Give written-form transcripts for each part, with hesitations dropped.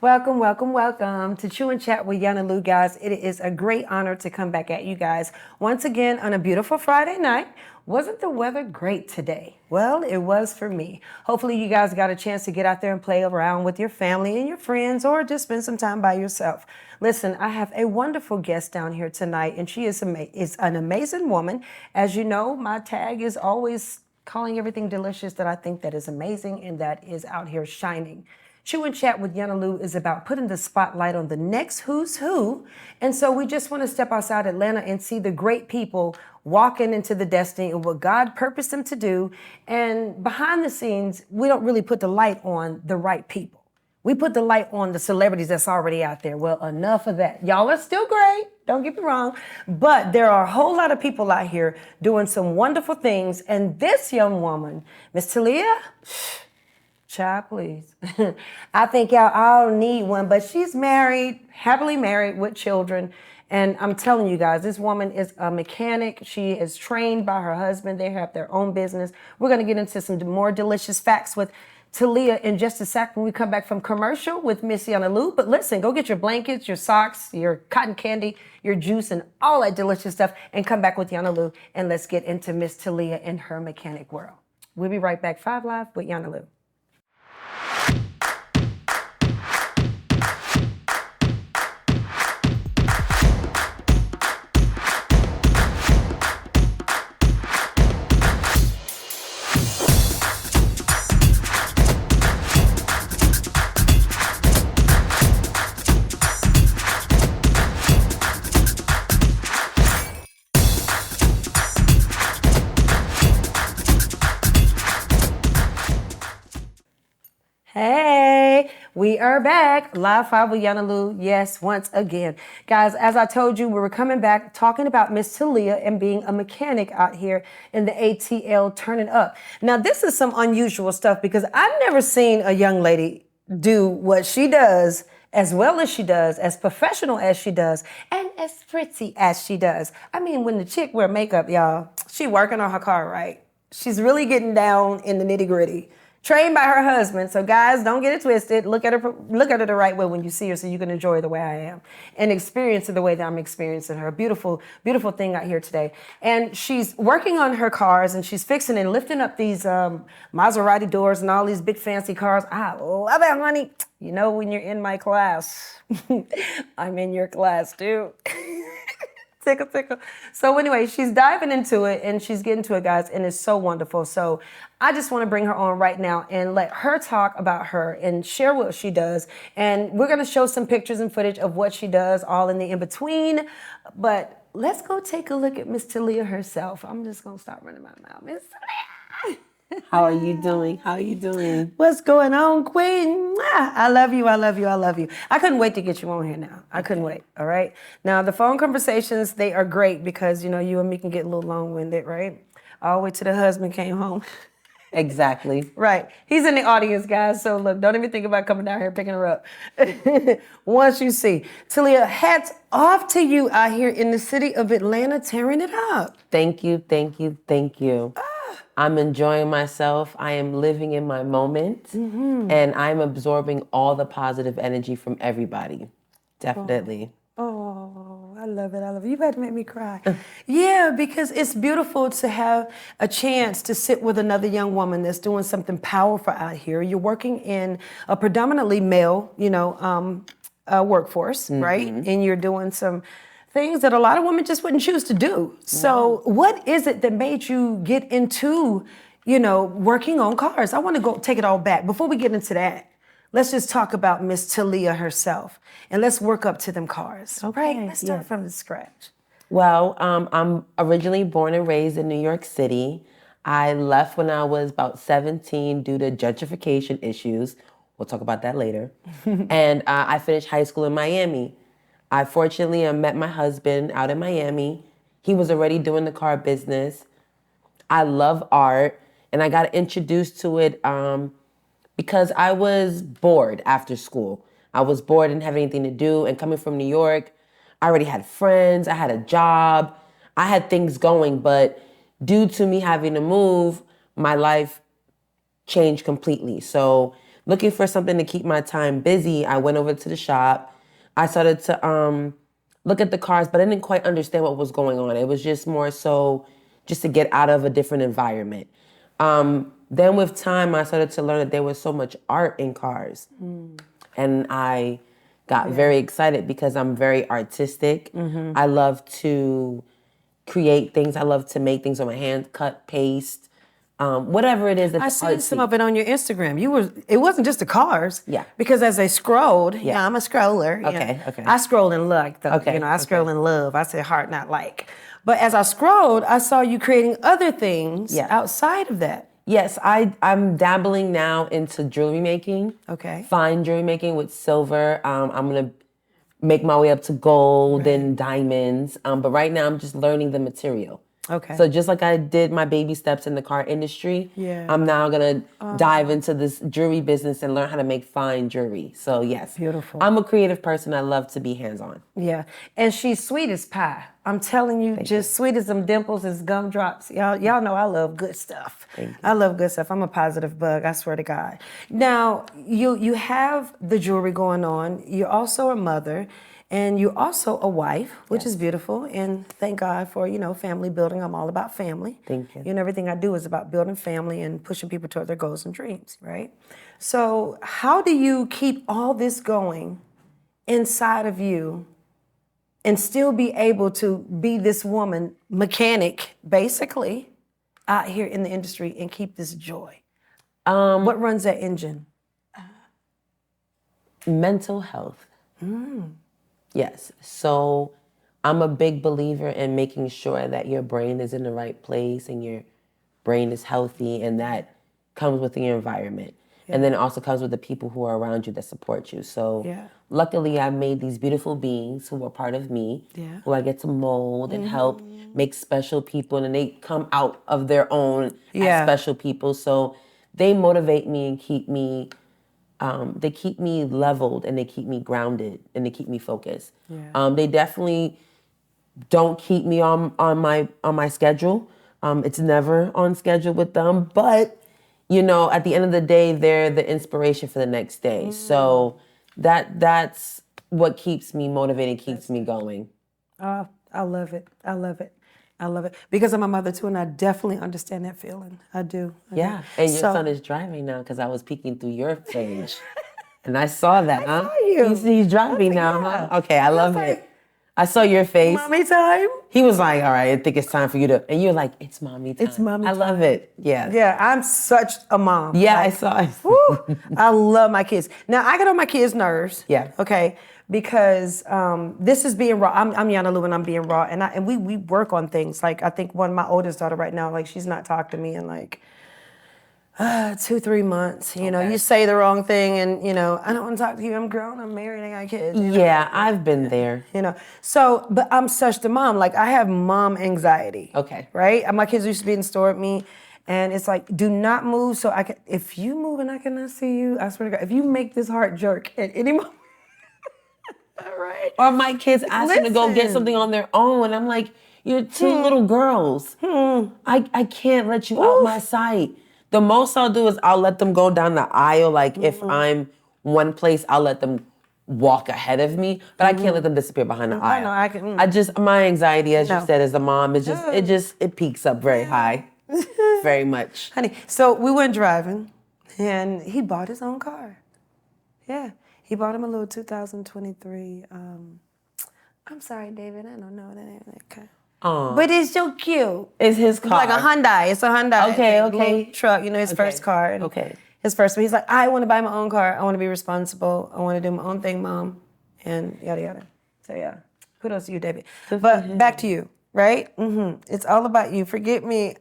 Welcome, welcome, welcome to Chew and Chat with Yana Lou, guys. It is a great honor to come back at you guys once again on a beautiful Friday night. Wasn't the weather great today? Well, it was for me. Hopefully you guys got a chance to get out there and play around with your family and your friends or just spend some time by yourself. Listen, I have a wonderful guest down here tonight, and she is an amazing woman. As you know, my tag is always calling everything delicious that I think that is amazing and that is out here shining. Chew and Chat with Yana Lou is about putting the spotlight on the next who's who. And so we just want to step outside Atlanta and see the great people walking into the destiny and what God purposed them to do. And behind the scenes, we don't really put the light on the right people. We put the light on the celebrities that's already out there. Well, enough of that. Y'all are still great. Don't get me wrong. But there are a whole lot of people out here doing some wonderful things. And this young woman, Miss Thalia, child, please. I think y'all all need one, but she's married, happily married with children. And I'm telling you guys, this woman is a mechanic. She is trained by her husband. They have their own business. We're going to get into some more delicious facts with Thalia in just a sec when we come back from commercial with Miss Yana Lou. But listen, go get your blankets, your socks, your cotton candy, your juice, and all that delicious stuff, and come back with Yana Lou, and let's get into Miss Thalia and her mechanic world. We'll be right back. 5 Live with Yana Lou. Hey, we are back. Live 5 with Yana Lou. Yes, once again. Guys, as I told you, we were coming back talking about Miss Thalia and being a mechanic out here in the ATL turning up. Now, this is some unusual stuff because I've never seen a young lady do what she does as well as she does, as professional as she does, and as pretty as she does. I mean, when the chick wear makeup, y'all, she working on her car, right? She's really getting down in the nitty gritty. Trained by her husband, so guys, don't get it twisted. Look at her the right way when you see her, so you can enjoy her the way I am and experience her the way that I'm experiencing her. A beautiful, beautiful thing out here today. And she's working on her cars, and she's fixing and lifting up these Maserati doors and all these big fancy cars. I love it, honey. You know, when you're in my class, I'm in your class too. Tickle, tickle. So anyway, she's diving into it and she's getting to it, guys, and it's so wonderful. So I just want to bring her on right now and let her talk about her and share what she does. And we're going to show some pictures and footage of what she does, all in the in-between. But let's go take a look at Miss Thalia herself. I'm just going to stop running my mouth. Miss Thalia. How are you doing? How are you doing? What's going on, Queen? I love you, I love you, I love you. I couldn't wait to get you on here now. I couldn't wait, all right? Now, the phone conversations, they are great because, you know, you and me can get a little long-winded, right? All the way till the husband came home. Exactly. Right. He's in the audience, guys, so look, don't even think about coming down here picking her up. Once you see. Thalia, hats off to you out here in the city of Atlanta tearing it up. Thank you, thank you, thank you. I'm enjoying myself. I am living in my moment, and I'm absorbing all the positive energy from everybody. Definitely. Oh, I love it. I love it. You about to make me cry. Yeah, because it's beautiful to have a chance to sit with another young woman that's doing something powerful out here. You're working in a predominantly male, workforce, right? And you're doing some things that a lot of women just wouldn't choose to do. So what is it that made you get into, working on cars? I want to go take it all back. Before we get into that, let's just talk about Miss Thalia herself, and let's work up to them cars. Okay, Right? Let's start from the scratch. Well, I'm originally born and raised in New York City. I left when I was about 17 due to gentrification issues. We'll talk about that later. And I finished high school in Miami. I fortunately met my husband out in Miami. He was already doing the car business. I love art, and I got introduced to it because I was bored after school. I was bored and didn't have anything to do, and coming from New York, I already had friends, I had a job, I had things going, but due to me having to move, my life changed completely. So looking for something to keep my time busy, I went over to the shop. I started to look at the cars, but I didn't quite understand what was going on. It was just more so just to get out of a different environment. Then with time, I started to learn that there was so much art in cars. And I got very excited because I'm very artistic. I love to create things. I love to make things with my hands, cut, paste, whatever it is that's I seen artsy. some of it on your Instagram. It wasn't just the cars. Yeah. Because as I scrolled, yeah, I'm a scroller. Okay, yeah. okay. I scroll in luck though. Okay, I scroll in love. I said heart, not like. But as I scrolled, I saw you creating other things outside of that. Yes, I'm dabbling now into jewelry making. Okay. Fine jewelry making with silver. I'm gonna make my way up to gold and diamonds. But right now I'm just learning the material. Okay. So just like I did my baby steps in the car industry, I'm now gonna dive into this jewelry business and learn how to make fine jewelry. So yes, beautiful. I'm a creative person. I love to be hands-on. Yeah, and she's sweet as pie. I'm telling you, just sweet as them dimples as gumdrops. Y'all know I love good stuff. I love good stuff. I'm a positive bug, I swear to God. Now, you have the jewelry going on. You're also a mother, and you're also a wife, which is beautiful. And thank God for, family building. I'm all about family. Thank you. Everything I do is about building family and pushing people toward their goals and dreams, right? So how do you keep all this going inside of you and still be able to be this woman, mechanic, basically, out here in the industry and keep this joy? What runs that engine? Mental health. Yes. So I'm a big believer in making sure that your brain is in the right place and your brain is healthy, and that comes within your environment. And then it also comes with the people who are around you that support you. So luckily I've made these beautiful beings who are part of me, who I get to mold and help make special people, and they come out of their own as special people. So they motivate me and keep me leveled, and they keep me grounded, and they keep me focused. They definitely don't keep me on my schedule. It's never on schedule with them, but at the end of the day, they're the inspiration for the next day. So that's what keeps me motivated, keeps me going. Oh, I love it. I love it. I love it. Because I'm a mother too, and I definitely understand that feeling. I do. I do. And your son is driving now, because I was peeking through your page. And I saw that, huh? saw you. He's driving now, huh? Okay, I love it. I saw your face. Mommy time? He was like, all right, I think it's time for you to, and you're like, it's mommy time. It's mommy I time. love it. Yeah. Yeah, I'm such a mom. Yeah, I saw it. Woo, I love my kids. Now, I get on my kids' nerves. Yeah. Okay, because this is being raw. I'm Yana Lou, and I'm being raw. And we work on things. Like, I think my oldest daughter right now, like, she's not talked to me in like 2-3 months. You say the wrong thing, and I don't want to talk to you. I'm grown. I'm married. I got kids. Yeah, I've been there. So, but I'm such the mom. Like, I have mom anxiety. Okay. Right. My kids used to be in the store with me, and it's like, do not move. So I can. If you move and I cannot see you, I swear to God, if you make this heart jerk at any moment. All right. Or my kids ask me to go get something on their own, and I'm like, you're two little girls. I can't let you out my sight. The most I'll do is I'll let them go down the aisle. Like, if I'm one place, I'll let them walk ahead of me, but I can't let them disappear behind the aisle. I can. My anxiety, as you said, as a mom, it peaks up very high, very much. Honey, so we went driving, and he bought his own car. Yeah, he bought him a little 2023. I'm sorry, David, I don't know that ain't that car. But it's so cute. It's his car. It's like a Hyundai. It's a Hyundai. Okay. Little truck. His first car. His first. But he's like, I want to buy my own car. I want to be responsible. I want to do my own thing, Mom, and yada yada. So yeah, kudos to you, David. But back to you, right? It's all about you. Forget me.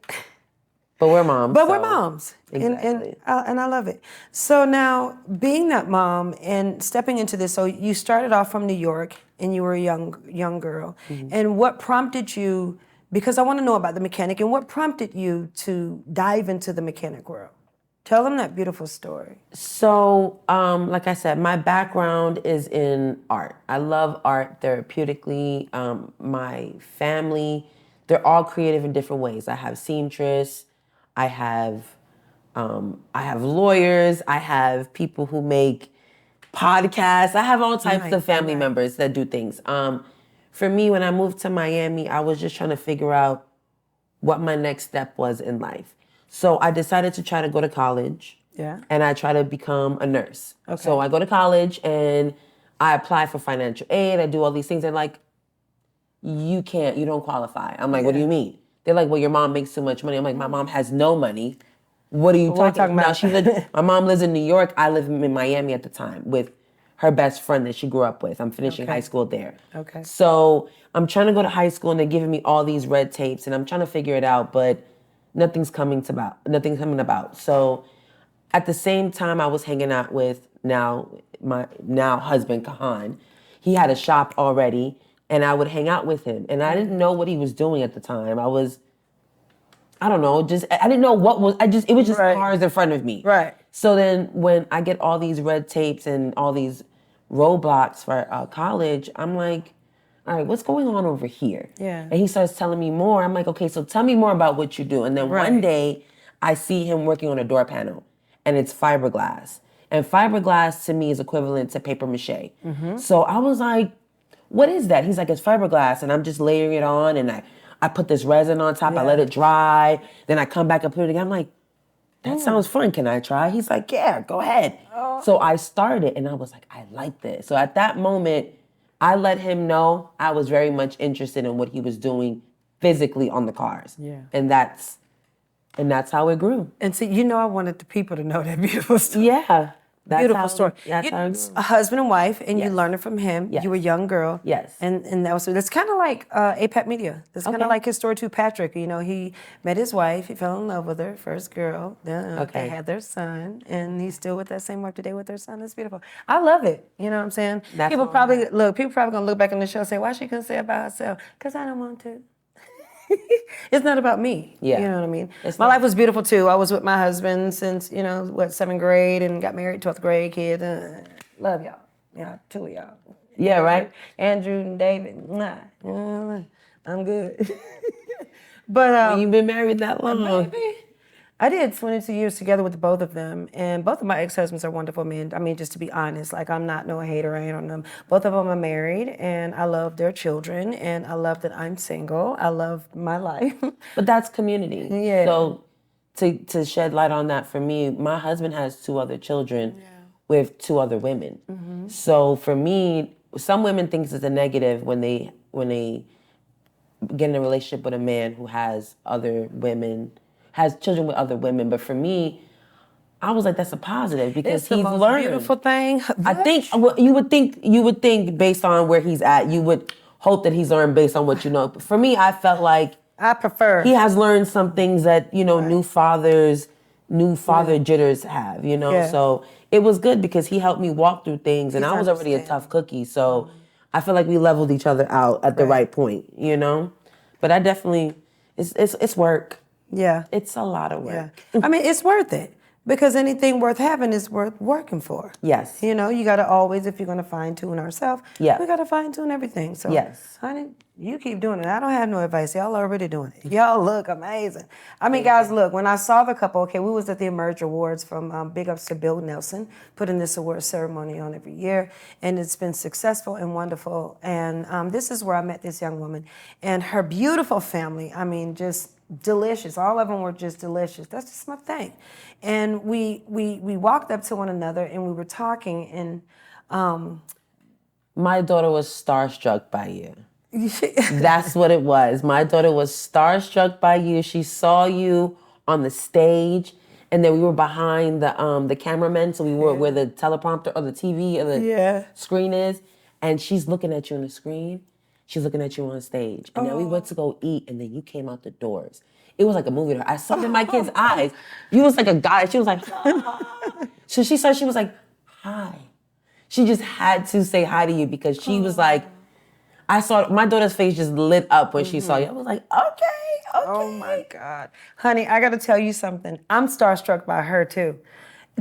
But we're moms. But we're moms. Exactly. And I love it. So now, being that mom and stepping into this, so you started off from New York, and you were a young girl. And what prompted you, because I want to know about the mechanic, and what prompted you to dive into the mechanic world? Tell them that beautiful story. So, like I said, my background is in art. I love art therapeutically. My family, they're all creative in different ways. I have seamstress. I have I have lawyers. I have people who make podcasts. I have all types of family members that do things. For me, when I moved to Miami, I was just trying to figure out what my next step was in life. So I decided to try to go to college. Yeah. And I try to become a nurse. Okay. So I go to college and I apply for financial aid. I do all these things. They're like, you don't qualify. I'm like, what do you mean? They're like, well, your mom makes too much money. I'm like, my mom has no money. What are you talking about? Now, my mom lives in New York. I live in Miami at the time with her best friend that she grew up with. I'm finishing high school there. Okay. So I'm trying to go to high school and they're giving me all these red tapes and I'm trying to figure it out, but nothing's coming about. So at the same time I was hanging out with my now husband, Kahan. He had a shop already and I would hang out with him. And I didn't know what he was doing at the time. I don't know, I didn't know it was just cars in front of me. Right. So then when I get all these red tapes and all these roadblocks for college, I'm like, all right, what's going on over here? Yeah. And he starts telling me more. I'm like, okay, so tell me more about what you do. And then one day I see him working on a door panel and it's fiberglass. And fiberglass to me is equivalent to paper mache. So I was like, what is that? He's like, it's fiberglass. And I'm just layering it on and I put this resin on top, I let it dry, then I come back and put it again. I'm like, that sounds fun, can I try? He's like, yeah, go ahead. So I started and I was like, I like this. So at that moment, I let him know I was very much interested in what he was doing physically on the cars. Yeah. And that's how it grew. And see, I wanted the people to know that beautiful story. Yeah. Beautiful story. That's how it grew. A husband and wife, and you Yes. learned it from him. Yes. You were a young girl. Yes. And that's kind of like APAP Media. That's kind of like his story too, Patrick. He met his wife, he fell in love with her, first girl. Then they had their son, and he's still with that same wife today with their son. It's beautiful. I love it. You know what I'm saying? People probably gonna look back on the show and say, why she couldn't say it about herself? Because I don't want to. It's not about me. Yeah. You know what I mean? My life was beautiful too. I was with my husband since, 7th grade and got married 12th grade, kids. Love y'all. Yeah, two of y'all. Yeah, right? Andrew and David. Nah. I'm good. But You've been married that long. baby, I did 22 years together with both of them, and both of my ex-husbands are wonderful men. I mean, just to be honest, like I'm not no hater, I ain't on them. Both of them are married, and I love their children, and I love that I'm single. I love my life. But that's community. Yeah. So to shed light on that for me, my husband has 2 other children with 2 other women. So for me, some women think it's a negative when they get in a relationship with a man who has children with other women. But for me, I was like, that's a positive because It's the he's most learned. beautiful thing. I think you would think based on where he's at, you would hope that he's learned based on what you know. But for me, I felt like I prefer. he has learned some things that new father jitters have. Yeah. So it was good because he helped me walk through things, and He's I was already a understanding. tough cookie. So I feel like we leveled each other out at the right point. But I definitely it's work. Yeah. It's a lot of work. Yeah. I mean, it's worth it because anything worth having is worth working for. Yes. You got to always, if you're going to fine tune ourselves, Yeah. we got to fine tune everything. So, Yes. honey, you keep doing it. I don't have no advice. Y'all already doing it. Y'all look amazing. I mean, guys, look, when I saw the couple, we was at the Emerge Awards from Big Ups to Bill Nelson, putting this award ceremony on every year. And it's been successful and wonderful. And this is where I met this young woman and her beautiful family. I mean, just delicious. All of them were just delicious. That's just my thing. And we walked up to one another and we were talking and My daughter was starstruck by you. That's what it was. My daughter was starstruck by you. She saw you on the stage, and then we were behind the cameraman, so we were where the teleprompter or the TV or the screen is, and she's looking at you on the screen. She's looking at you on stage, and then we went to go eat, and then you came out the doors. It was like a movie. I saw it in my kid's eyes. You was like a guy. She was like, ah. So she said, she was like, hi. She just had to say hi to you because she was like, I saw my daughter's face just lit up when she saw you. I was like, okay. oh my God. Honey, I got to tell you something. I'm starstruck by her too.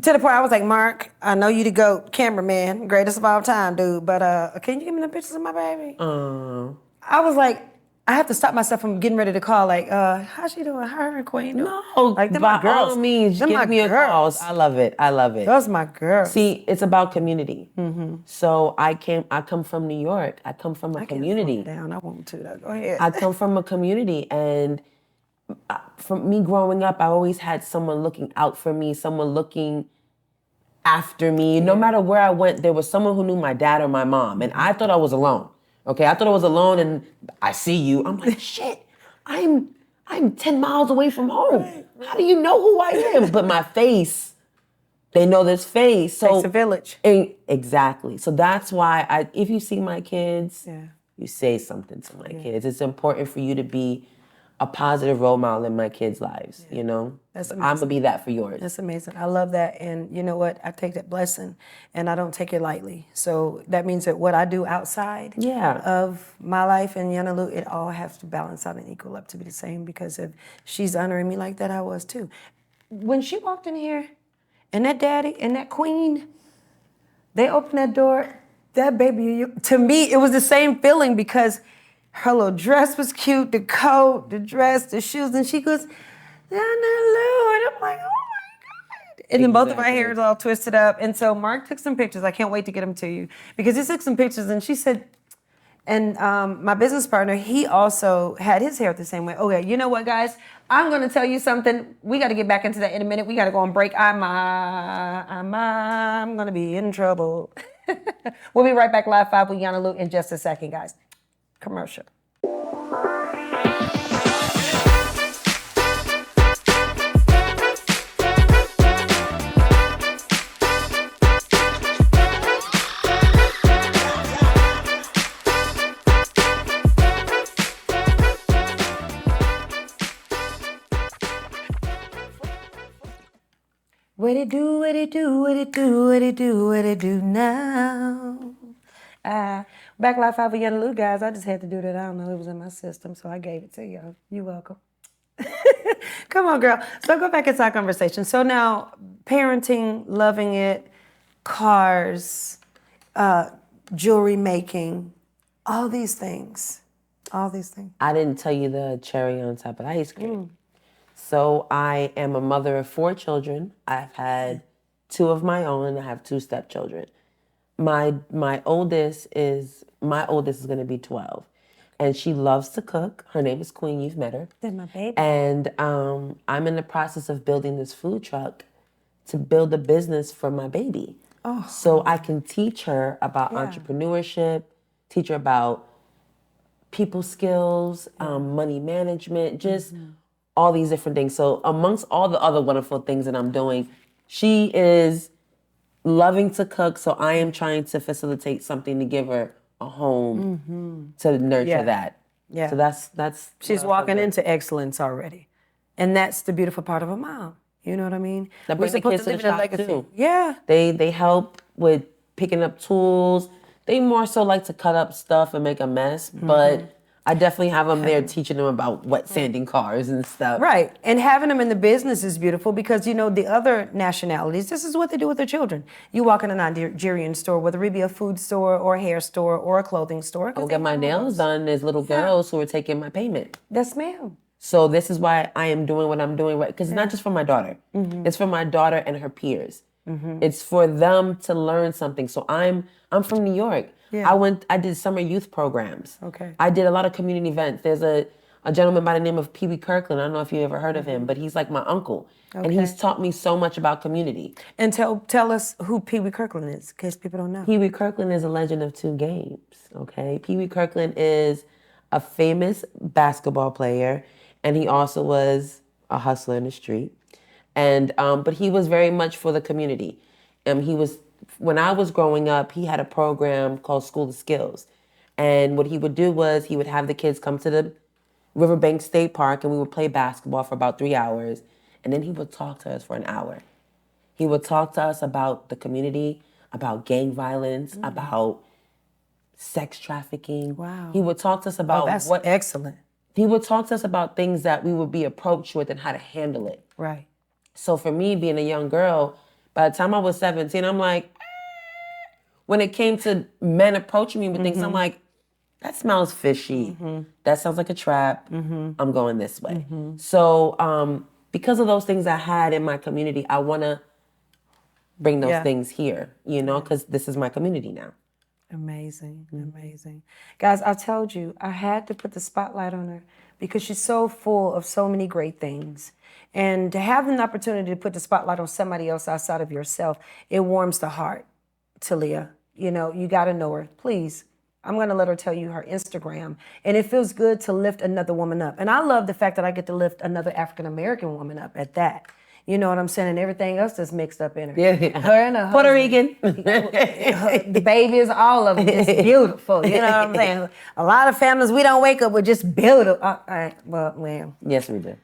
To the point I was like, Mark, I know you the GOAT cameraman, greatest of all time, dude, but can you give me the pictures of my baby? I was like, I have to stop myself from getting ready to call, like, how's she doing? How her Queen doing? No, Like, them by my girls. all means, Them give my me a call. girls. I love it. I love it. Those my girls. See, it's about community. So I come from New York. I come from a I can't community. slow down. I want to, though. Go ahead. I come from a community, and from me growing up, I always had someone looking out for me, someone looking after me. No matter where I went, there was someone who knew my dad or my mom, and I thought I was alone. Okay, I thought I was alone, and I see you. I'm like, shit, I'm 10 miles away from home. How do you know who I am? But my face, they know this face. So Takes a village. Exactly. So that's why if you see my kids, Yeah. you say something to my kids. It's important for you to be a positive role model in my kids' lives, you know? That's I'm going to be that for yours. That's amazing. I love that. And you know what? I take that blessing and I don't take it lightly. So that means that what I do outside of my life and Yana Lou, it all has to balance out and equal up to be the same, because if she's honoring me like that, I was too. When she walked in here and that daddy and that queen, they opened that door, that baby, to me, it was the same feeling, because her little dress was cute, the coat, the dress, the shoes, and she goes, Yana Lou, and I'm like, oh my God. And then both of our hair is all twisted up. And so Mark took some pictures. I can't wait to get them to you, because he took some pictures, and she said, and my business partner, he also had his hair the same way. Okay, you know what, guys? I'm going to tell you something. We got to get back into that in a minute. We got to go on break. I'm going to be in trouble. We'll be right back live 5 with Yana Lou in just a second, guys. Commercial. What it do, what it do, what it do, what it do, what it do now? Back live 5 with Yana Lou, guys. I just had to do that. I don't know, it was in my system, so I gave it to you. You're welcome. Come on, girl. So go back into our conversation. So now, parenting, loving it, cars, jewelry making, all these things. All these things. I didn't tell you the cherry on top of the ice cream. So I am a mother of 4 children. I've had 2 of my own, and I have 2 stepchildren. My oldest is going to be 12, and she loves to cook. Her name is Queen. You've met her. That's my baby. And I'm in the process of building this food truck to build a business for my baby. Oh. So I can teach her about entrepreneurship, teach her about people skills, money management, just all these different things. So amongst all the other wonderful things that I'm doing, she is loving to cook. So I am trying to facilitate something to give her a home to nurture that. Yeah. So that's she's walking into excellence already. And that's the beautiful part of a mom. You know what I mean? That bring the kids to the shop too. Yeah. They help with picking up tools. They more so like to cut up stuff and make a mess, but I definitely have them there teaching them about wet sanding cars and stuff. Right. And having them in the business is beautiful, because, you know, the other nationalities, this is what they do with their children. You walk in a Nigerian store, whether it be a food store or a hair store or a clothing store. I'll get my nails done. There's little girls who are taking my payment. Yes, ma'am. So this is why I am doing what I'm doing, right? Because it's not just for my daughter. It's for my daughter and her peers. It's for them to learn something. So I'm from New York. Yeah. I did summer youth programs. Okay. I did a lot of community events. There's a gentleman by the name of Pee Wee Kirkland. I don't know if you ever heard of him, but he's like my uncle. Okay. And he's taught me so much about community. And tell us who Pee Wee Kirkland is, in case people don't know. Pee Wee Kirkland is a legend of 2 games, okay? Pee Wee Kirkland is a famous basketball player, and he also was a hustler in the street. And but he was very much for the community. When I was growing up, he had a program called School of Skills. And what he would do was he would have the kids come to the Riverbank State Park, and we would play basketball for about 3 hours. And then he would talk to us for an hour. He would talk to us about the community, about gang violence, about sex trafficking. Wow. He would talk to us about excellent. He would talk to us about things that we would be approached with and how to handle it. Right. So for me, being a young girl, by the time I was 17, I'm like, when it came to men approaching me with things, I'm like, that smells fishy. That sounds like a trap. I'm going this way. So because of those things I had in my community, I want to bring those things here, because this is my community now. Amazing, amazing. Guys, I told you, I had to put the spotlight on her because she's so full of so many great things. And to have an opportunity to put the spotlight on somebody else outside of yourself, it warms the heart, Thalia. You got to know her. Please, I'm going to let her tell you her Instagram. And it feels good to lift another woman up. And I love the fact that I get to lift another African-American woman up at that. You know what I'm saying? And everything else that's mixed up in her. Yeah. Her and her Puerto husband. Rican. The babies, all of them, just beautiful. You know what I'm saying? A lot of families, we don't wake up with just beautiful. Well, Yes, we do.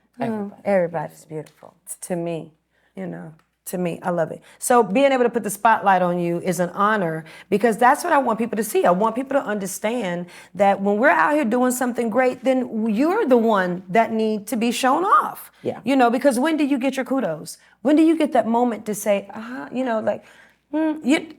everybody's beautiful to me, To me, I love it. So being able to put the spotlight on you is an honor because that's what I want people to see. I want people to understand that when we're out here doing something great, then you're the one that need to be shown off. Yeah. Because when do you get your kudos? When do you get that moment to say,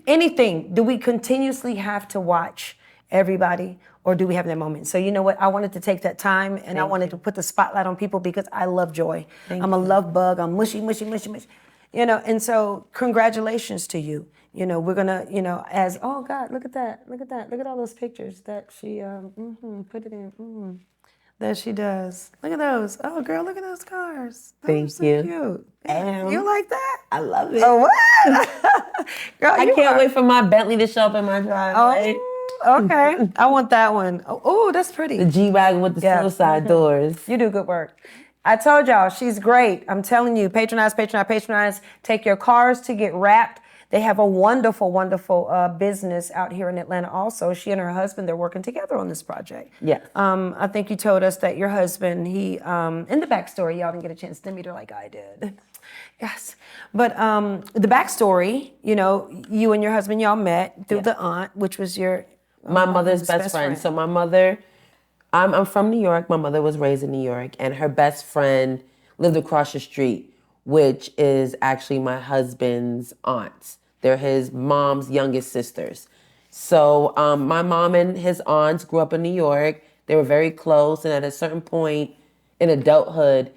anything? Do we continuously have to watch everybody? Or do we have that moment? So you know what? I wanted to take that time and I wanted to put the spotlight on people because I love joy. I'm a love bug. I'm mushy, mushy, mushy, mushy. And so congratulations to you. We're gonna, oh God, look at that. Look at all those pictures that she put it in. That she does. Look at those. Oh girl, look at those cars. Those Thank are you. Cute. You like that? I love it. Oh what? Girl, I can't wait for my Bentley to show up in my driveway. Oh, okay. I want that one. Oh, that's pretty. The G-Wagon with the suicide doors. You do good work. I told y'all, she's great. I'm telling you, patronize. Take your cars to get wrapped. They have a wonderful, wonderful business out here in Atlanta also. She and her husband, they're working together on this project. Yes. I think you told us that your husband, he, in the backstory, y'all didn't get a chance to meet her like I did. Yes. But the backstory, you and your husband, y'all met through the aunt, which was your... My mother's best friend. So my mother... I'm from New York. My mother was raised in New York, and her best friend lived across the street, which is actually my husband's aunts. They're his mom's youngest sisters. So my mom and his aunts grew up in New York. They were very close, and at a certain point in adulthood,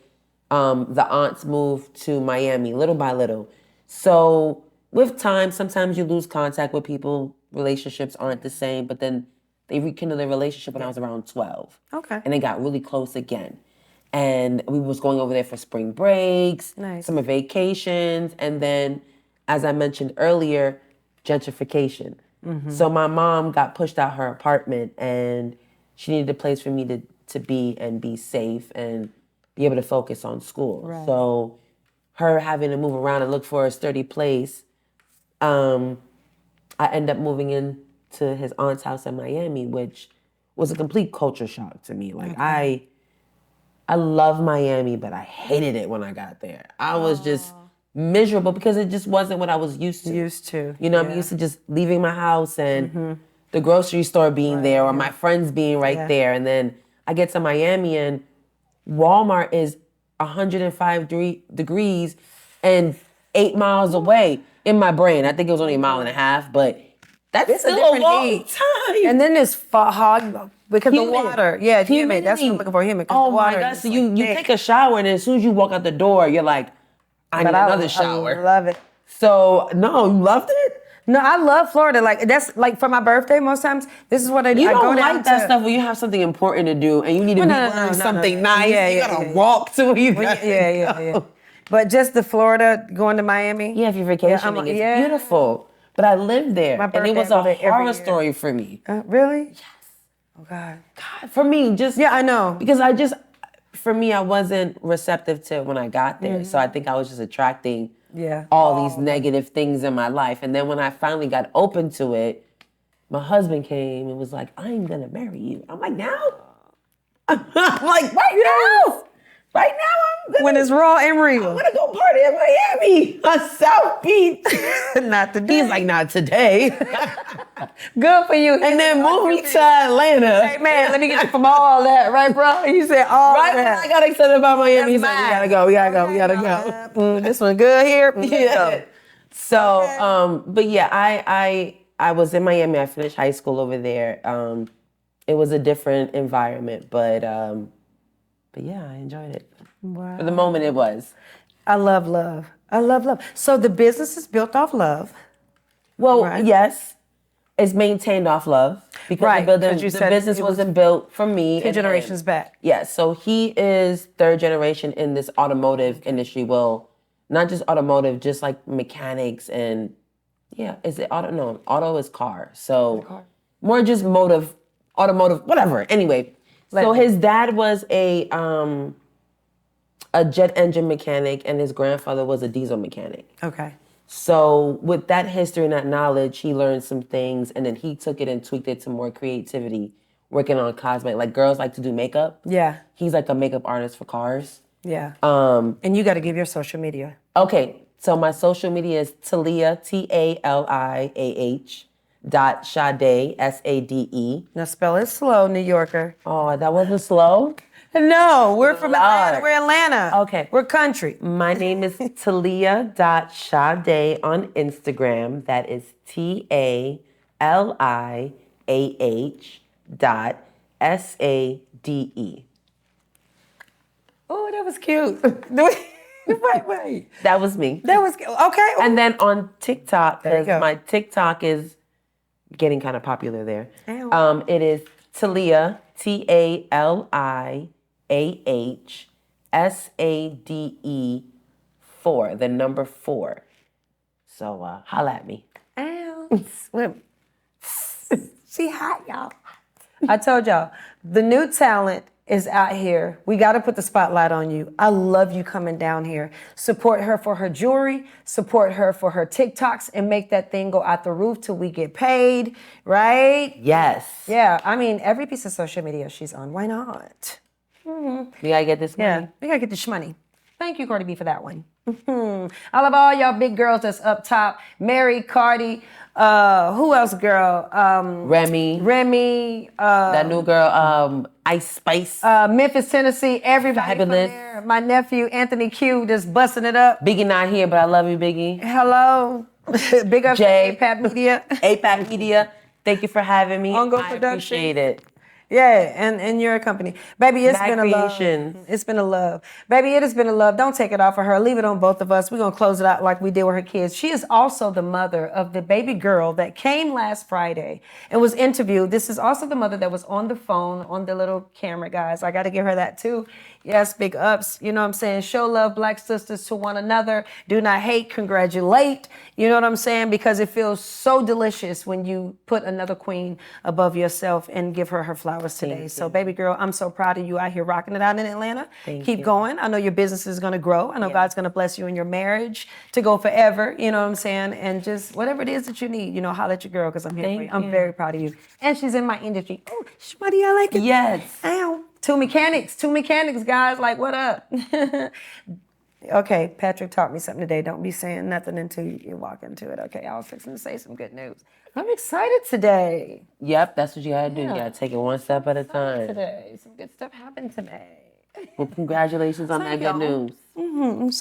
the aunts moved to Miami, little by little. So with time, sometimes you lose contact with people. Relationships aren't the same, but then they rekindled their relationship when I was around 12. Okay. And they got really close again. And we was going over there for spring breaks, summer vacations, and then, as I mentioned earlier, gentrification. So my mom got pushed out her apartment, and she needed a place for me to be and be safe and be able to focus on school. Right. So her having to move around and look for a sturdy place, I ended up moving in to his aunt's house in Miami, which was a complete culture shock to me. Like I love Miami, but I hated it when I got there. I was just miserable because it just wasn't what I was used to. I'm used to just leaving my house and the grocery store being there or my friends being right there. And then I get to Miami and Walmart is 105 degrees and 8 miles away in my brain. I think it was only a mile and a half, but that's still a long time. And then there's fog because humid. The water. Yeah, humid. That's what I'm looking for, humid. Oh my God. So you take a shower and as soon as you walk out the door, you're like, I need another shower. I love it. So, no, you loved it? No, I love Florida. Like, that's like for my birthday most times, this is what I do. You I don't go like that stuff when you have something important to do and you need to be wearing something nice. You gotta walk to you. Yeah. But just the Florida, going to Miami. Yeah, if you're vacationing, it's beautiful. But I lived there, and it was a horror story for me. Really? Yes. Oh, God. For me, just... Yeah, I know. Because for me, I wasn't receptive to it when I got there. So I think I was just attracting all these negative things in my life. And then when I finally got open to it, my husband came and was like, I'm going to marry you. I'm like, now? I'm like, right now? Right now, I'm gonna... When it's raw and real. I'm gonna go party in Miami on South Beach. Not today. He's like, not today. Good for you. And then move me to Atlanta. Hey, man, let me get you from all that, right, bro? You said all right that. Right when I got excited about Miami, he's like, we gotta go. This one good here? Yeah. So, but yeah, I was in Miami. I finished high school over there. it was a different environment, but yeah, I enjoyed it. Wow. For the moment, it was. I love love. I love love. So the business is built off love. Well, Right. yes, it's maintained off love because Right, 'cause you the said business it was wasn't built for me. 10 generations back. Yeah, so he is third generation in this automotive industry. Well, not just automotive, just like mechanics and yeah, is it auto? No, auto is car. So more just automotive, whatever. Anyway, so his dad was a jet engine mechanic and his grandfather was a diesel mechanic. Okay. So with that history and that knowledge, he learned some things and then he took it and tweaked it to more creativity, working on cosmetic. Like girls like to do makeup. Yeah. He's like a makeup artist for cars. Yeah. And you got to give your social media. Okay, so my social media is Thalia, TALIAH .Sade, SADE. Now spell it slow, New Yorker. Oh, that wasn't slow? No, we're from Atlanta. We're Atlanta. Okay. We're country. My name is Thalia.Sade on Instagram. That is TALIAH Oh, that was cute. Wait. That was me. That was okay. And then on TikTok, There you because go. my TikTok is getting kind of popular there. Ow. It is Thalia, TALIAHSADE 4, the number 4. So holla at me. Ow. She hot, y'all. I told y'all, the new talent is out here. We got to put the spotlight on you. I love you coming down here. Support her for her jewelry, support her for her TikToks, and make that thing go out the roof till we get paid, right? Yes. Yeah, I mean, every piece of social media she's on, why not? We gotta get this money. Yeah, we gotta get the shmoney. Thank you, Cardi B, for that one. I love all y'all big girls that's up top. Mary, Cardi, who else, girl? Remy, that new girl, Ice Spice, Memphis, Tennessee, everybody from Fabulous. there. My nephew, Anthony Q, just busting it up. Biggie not here, but I love you, Biggie. Hello. Big up Jay. to APAP Media. APAC Media, thank you for having me. On Go I Productions. appreciate it. Yeah, and your company. Baby, it's Mad been a love. Creations. It's been a love. Baby, it has been a love. Don't take it off of her. Leave it on both of us. We're going to close it out like we did with her kids. She is also the mother of the baby girl that came last Friday and was interviewed. This is also the mother that was on the phone, on the little camera, guys. I got to give her that too. Yes, big ups. You know what I'm saying? Show love, black sisters, to one another. Do not hate, congratulate. You know what I'm saying? Because it feels so delicious when you put another queen above yourself and give her flowers today. So, baby girl, I'm so proud of you out here rocking it out in Atlanta. Keep going. I know your business is going to grow. I know God's going to bless you in your marriage to go forever. You know what I'm saying? And just whatever it is that you need, you know, holla at your girl because I'm here for you. I'm very proud of you. And she's in my industry. Oh, Shmuddy, I like it. Yes. Ow. Two mechanics, guys. Like, what up? Okay, Patrick taught me something today. Don't be saying nothing until you walk into it. Okay, I was fixing to say some good news. I'm excited today. Yep, that's what you gotta do. You gotta take it one step at a time. Today, some good stuff happened today. Well, congratulations on that good news.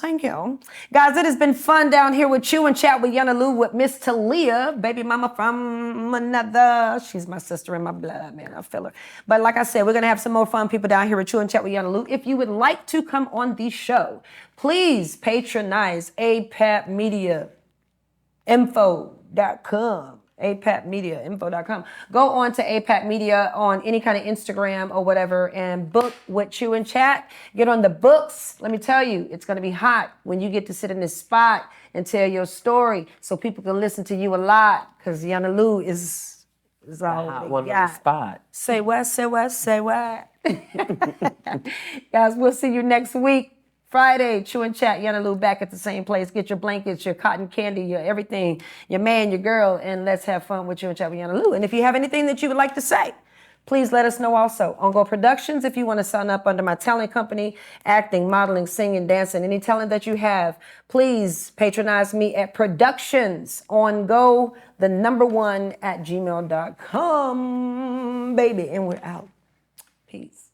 Thank you. Guys, it has been fun down here with you and chat with Yana Lou with Miss Thalia, baby mama from another. She's my sister in my blood, man. I feel her. But like I said, we're going to have some more fun people down here with you and chat with Yana Lou. If you would like to come on the show, please patronize apapmediainfo.com. apapmediainfo.com. Go on to APAP Media on any kind of Instagram or whatever and book with you and chat. Get on the books. Let me tell you, it's going to be hot when you get to sit in this spot and tell your story so people can listen to you a lot because Yana Lou is all Hot one on the spot. Say what, say what, say what. Guys, we'll see you next week. Friday, Chew and Chat, Yana Lou back at the same place. Get your blankets, your cotton candy, your everything, your man, your girl, and let's have fun with Chew and Chat with Yana Lou. And if you have anything that you would like to say, please let us know also. On Go Productions, if you want to sign up under my talent company, acting, modeling, singing, dancing, any talent that you have, please patronize me at Productions on Go, the #1 at gmail.com, baby. And we're out. Peace.